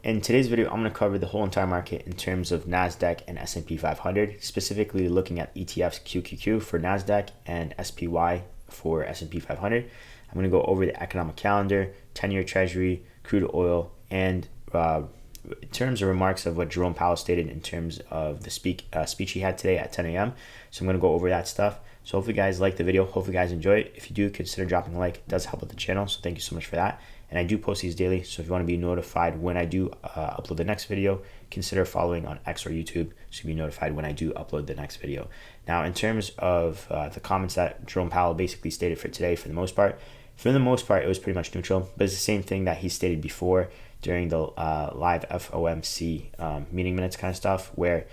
In today's video, I'm going to cover the whole entire market in terms of Nasdaq and S&P 500, specifically looking at ETFs QQQ for Nasdaq and SPY for S&P 500. I'm going to go over the economic calendar, 10-year treasury, crude oil, and in terms of remarks of what Jerome Powell stated in terms of the speech he had today at 10 a.m. So I'm going to go over that stuff. So hopefully you guys like the video. Hopefully you guys enjoy it. If you do, consider dropping a like. It does help with the channel. So thank you so much for that. And I do post these daily. So if you want to be notified when I do upload the next video, consider following on X or YouTube so you'll be notified when I do upload the next video. Now, in terms of the comments that Jerome Powell basically stated for today, for the most part, it was pretty much neutral. But it's the same thing that he stated before during the live FOMC meeting minutes kind of stuff, where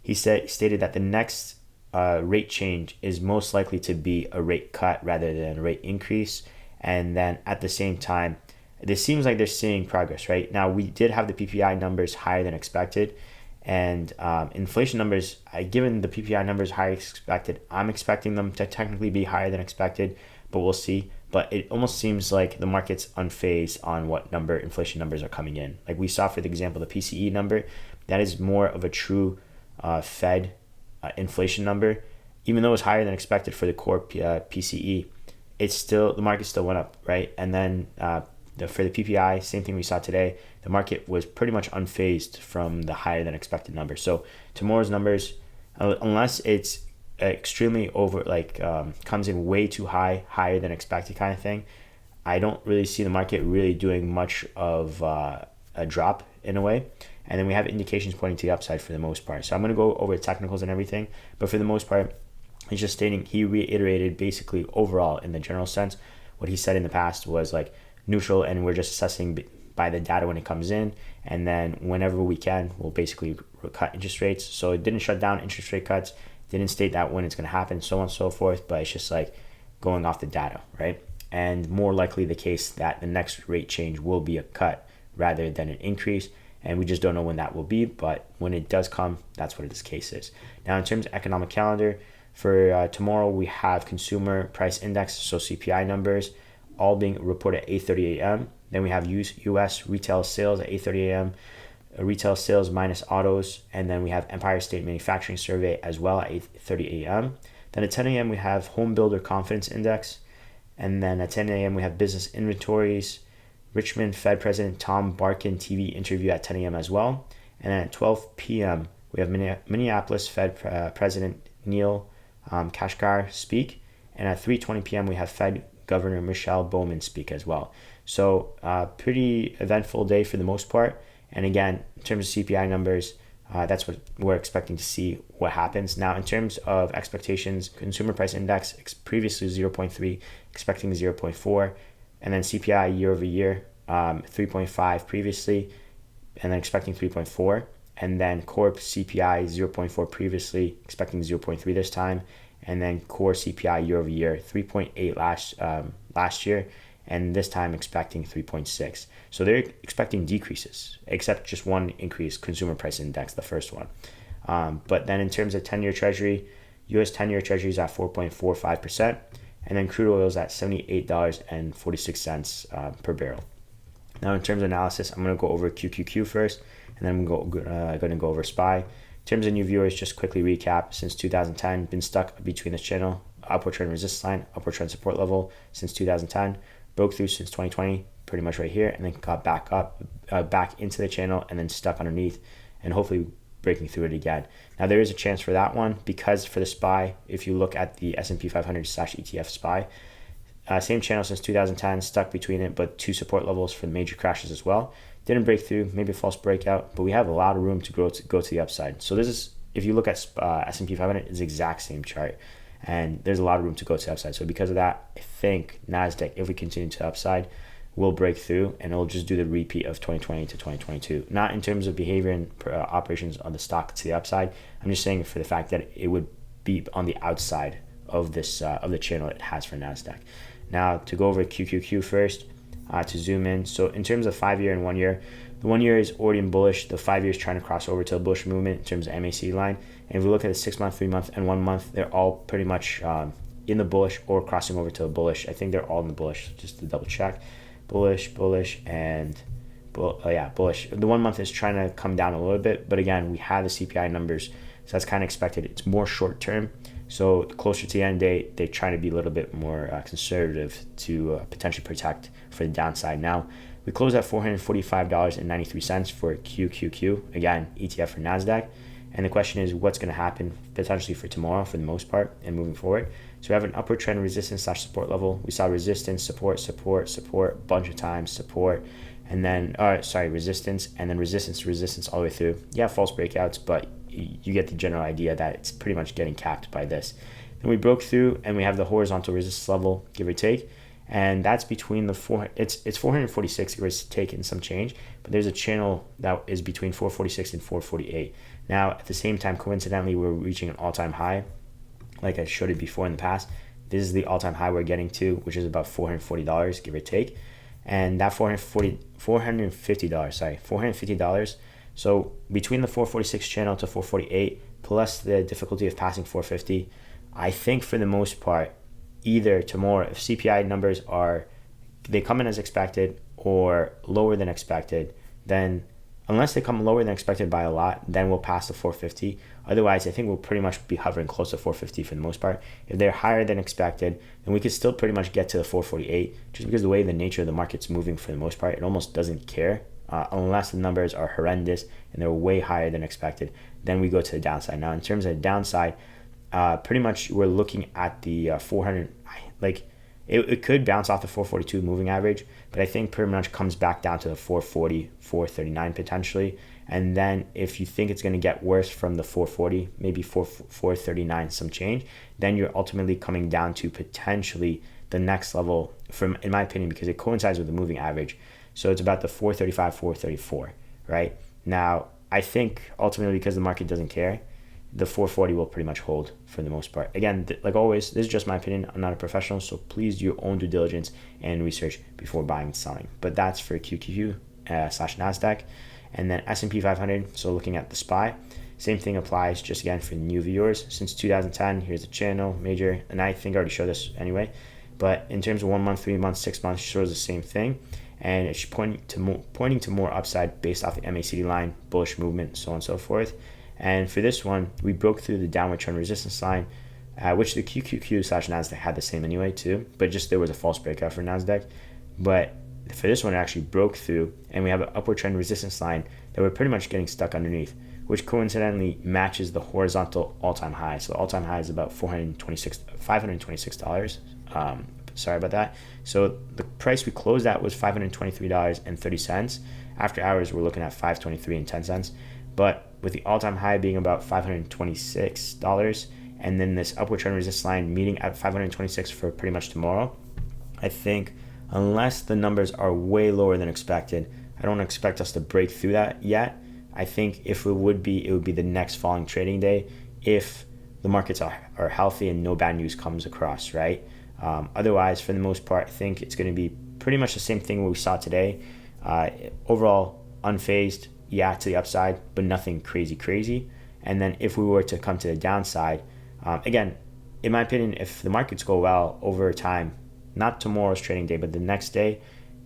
he stated that the next rate change is most likely to be a rate cut rather than a rate increase. And then at the same time, this seems like they're seeing progress, right? Now, we did have the PPI numbers higher than expected, and inflation numbers, given the PPI numbers higher than expected, I'm expecting them to technically be higher than expected, but we'll see. But it almost seems like the market's unfazed on what number inflation numbers are coming in. Like we saw, for the example, the PCE number, that is more of a true Fed inflation number. Even though it was higher than expected for the core PCE, the market still went up, right? And then for the PPI, same thing we saw today, the market was pretty much unfazed from the higher than expected number. So tomorrow's numbers, unless it's extremely comes in way too higher than expected kind of thing, I don't really see the market really doing much of a drop in a way. And then we have indications pointing to the upside for the most part. So I'm going to go over technicals and everything, but for the most part, he's just stating, he reiterated basically overall in the general sense what he said in the past was like neutral, and we're just assessing by the data when it comes in, and then whenever we can, we'll basically cut interest rates. So it didn't shut down interest rate cuts, didn't state that when it's going to happen, so on and so forth, but it's just like going off the data, right? And more likely the case that the next rate change will be a cut rather than an increase, and we just don't know when that will be, but when it does come, that's what this case is. Now, in terms of economic calendar, for tomorrow, we have consumer price index, so CPI numbers, all being reported at 8:30 a.m. Then we have U.S. retail sales at 8:30 a.m., retail sales minus autos, and then we have Empire State Manufacturing Survey as well at 8:30 a.m. Then at 10 a.m. we have Home Builder Confidence Index, and then at 10 a.m. we have business inventories, Richmond Fed President Tom Barkin TV interview at 10 a.m. as well, and then at 12 p.m. we have Minneapolis Fed President Neil Kashkar speak, and at 3:20 p.m. we have Fed Governor Michelle Bowman speak as well. So pretty eventful day for the most part. And again, in terms of CPI numbers, that's what we're expecting to see what happens. Now, in terms of expectations, consumer price index previously 0.3, expecting 0.4, and then CPI year over year 3.5 previously, and then expecting 3.4, and then core CPI 0.4 previously, expecting 0.3 this time, and then core CPI year over year 3.8 last year, and this time expecting 3.6. So they're expecting decreases, except just one increase, consumer price index, the first one. But then in terms of 10-year treasury, U.S. 10-year treasury is at 4.45%, and then crude oil is at $78.46 per barrel. Now, in terms of analysis, I'm going to go over QQQ first, and then I'm going to go over SPY. In terms of new viewers, just quickly recap. Since 2010, been stuck between this channel, upward trend resistance line, upward trend support level since 2010, broke through since 2020, pretty much right here, and then got back up, back into the channel, and then stuck underneath, and hopefully breaking through it again. Now, there is a chance for that one, because for the SPY, if you look at the S&P 500 / ETF SPY, same channel since 2010, stuck between it, but two support levels for the major crashes as well. Didn't break through, maybe a false breakout, but we have a lot of room to go to the upside. So this is, if you look at S&P 500, it's the exact same chart, and there's a lot of room to go to the upside. So because of that, I think Nasdaq, if we continue to the upside, will break through, and it'll just do the repeat of 2020 to 2022. Not in terms of behavior and operations on the stock to the upside. I'm just saying for the fact that it would be on the outside of this of the channel it has for Nasdaq. Now, to go over QQQ first, to zoom in. So in terms of 5 year and 1 year, the 1 year is already in bullish. The 5 year is trying to cross over to a bullish movement in terms of MAC line. And if we look at the 6 month, 3 month, and 1 month, they're all pretty much in the bullish or crossing over to a bullish. I think they're all in the bullish, just to double check. Bullish, bullish, and bullish. The 1 month is trying to come down a little bit, but again, we have the CPI numbers, so that's kind of expected. It's more short term, so closer to the end date, they try to be a little bit more conservative to potentially protect for the downside. Now, we closed at $445.93 for QQQ, again, ETF for Nasdaq. And the question is, what's going to happen potentially for tomorrow for the most part and moving forward? So we have an upward trend resistance / support level. We saw resistance, support, bunch of times, support, and then, resistance, and then resistance all the way through. Yeah, false breakouts, but you get the general idea that it's pretty much getting capped by this. Then we broke through, and we have the horizontal resistance level, give or take. And that's between the it's 446, give or take, and some change, but there's a channel that is between 446 and 448. Now, at the same time, coincidentally, we're reaching an all-time high, like I showed it before in the past. This is the all-time high we're getting to, which is about $440, give or take. And that $450. So between the 446 channel to 448, plus the difficulty of passing 450, I think for the most part, either tomorrow, if CPI numbers they come in as expected or lower than expected, then unless they come lower than expected by a lot, then we'll pass the 450. Otherwise, I think we'll pretty much be hovering close to 450 for the most part. If they're higher than expected, then we could still pretty much get to the 448, just because the way the nature of the market's moving for the most part, it almost doesn't care. Unless the numbers are horrendous and they're way higher than expected, then we go to the downside. Now, in terms of the downside, pretty much we're looking at the 400, it could bounce off the 442 moving average, but I think pretty much comes back down to the 440, 439 potentially. And then if you think it's going to get worse from the 440, maybe 439 some change, then you're ultimately coming down to potentially the next level, in my opinion, because it coincides with the moving average. So it's about the 435, 434, right? Now, I think ultimately, because the market doesn't care, the 440 will pretty much hold for the most part. Again, like always, this is just my opinion. I'm not a professional, so please do your own due diligence and research before buying and selling. But that's for QQQ / Nasdaq. And then S&P 500, so looking at the SPY, same thing applies, just again for new viewers. Since 2010, here's the channel, major, and I think I already showed this anyway. But in terms of 1 month, 3 months, 6 months, shows the same thing. And it's pointing to more upside based off the MACD line, bullish movement, so on and so forth. And for this one, we broke through the downward trend resistance line, which the QQQ / Nasdaq had the same anyway too, but just there was a false breakout for Nasdaq. But for this one, it actually broke through, and we have an upward trend resistance line that we're pretty much getting stuck underneath, which coincidentally matches the horizontal all-time high. So the all-time high is about $526. Sorry about that. So the price we closed at was $523.30. After hours, we're looking at $523.10. But with the all-time high being about $526, and then this upward trend resistance line meeting at 526 for pretty much tomorrow, I think unless the numbers are way lower than expected, I don't expect us to break through that yet. I think if it would be the next following trading day if the markets are healthy and no bad news comes across, right? Otherwise, for the most part, I think it's going to be pretty much the same thing what we saw today. Overall, unfazed, yeah, to the upside, but nothing crazy. And then if we were to come to the downside, again, in my opinion, if the markets go well over time, not tomorrow's trading day, but the next day,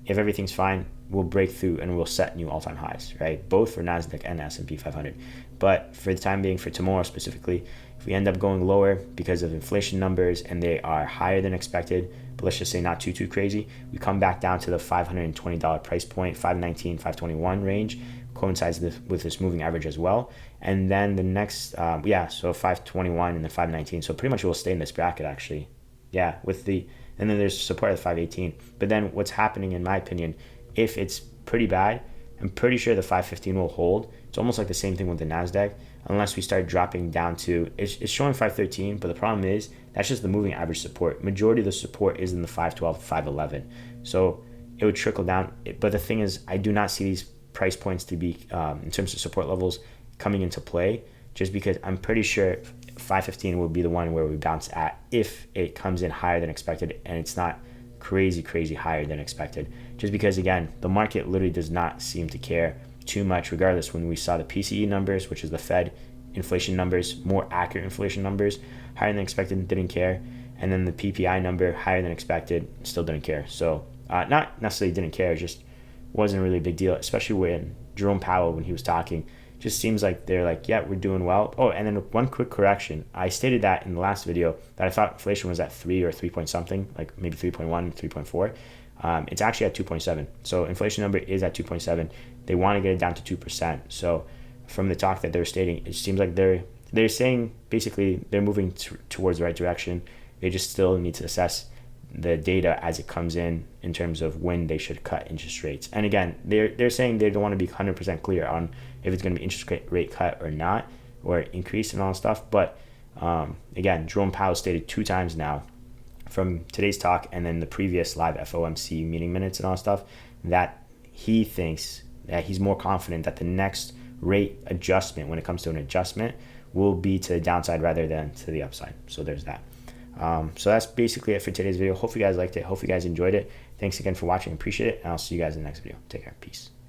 if everything's fine, we'll break through and we'll set new all-time highs, right? Both for Nasdaq and S&P 500. But for the time being, for tomorrow specifically, if we end up going lower because of inflation numbers and they are higher than expected, but let's just say not too crazy, we come back down to the $520 price point, 519, 521 range, coincides with this moving average as well. And then the next, so 521 and then 519. So pretty much we'll stay in this bracket actually. Yeah, and then there's support at 518. But then what's happening, in my opinion, if it's pretty bad, I'm pretty sure the 515 will hold. It's almost like the same thing with the Nasdaq, unless we start dropping down to, it's showing 513, but the problem is that's just the moving average support. Majority of the support is in the 512, 511. So it would trickle down. But the thing is, I do not see these price points to be, in terms of support levels, coming into play, just because I'm pretty sure 515 will be the one where we bounce at if it comes in higher than expected and it's not crazy higher than expected. Just because, again, the market literally does not seem to care too much, regardless. When we saw the PCE numbers, which is the Fed inflation numbers, more accurate inflation numbers, higher than expected, didn't care. And then the PPI number, higher than expected, still didn't care. So not necessarily didn't care, just wasn't really a big deal, especially when Jerome Powell, when he was talking, just seems like they're like, yeah, we're doing well. Oh, and then one quick correction. I stated that in the last video that I thought inflation was at 3 or 3 point something, like maybe 3.1, 3.4. It's actually at 2.7. So inflation number is at 2.7. They want to get it down to 2%. So from the talk that they're stating, it seems like they're saying basically they're moving towards the right direction. They just still need to assess the data as it comes in terms of when they should cut interest rates. And again, they're saying they don't want to be 100% clear on if it's going to be interest rate cut or not, or increase and all stuff. But again, Jerome Powell stated 2 times now from today's talk and then the previous live FOMC meeting minutes and all stuff that he thinks that he's more confident that the next rate adjustment, when it comes to an adjustment, will be to the downside rather than to the upside. So there's that. So that's basically it for today's video. Hope you guys liked it. Hope you guys enjoyed it. Thanks again for watching. Appreciate it. And I'll see you guys in the next video. Take care. Peace.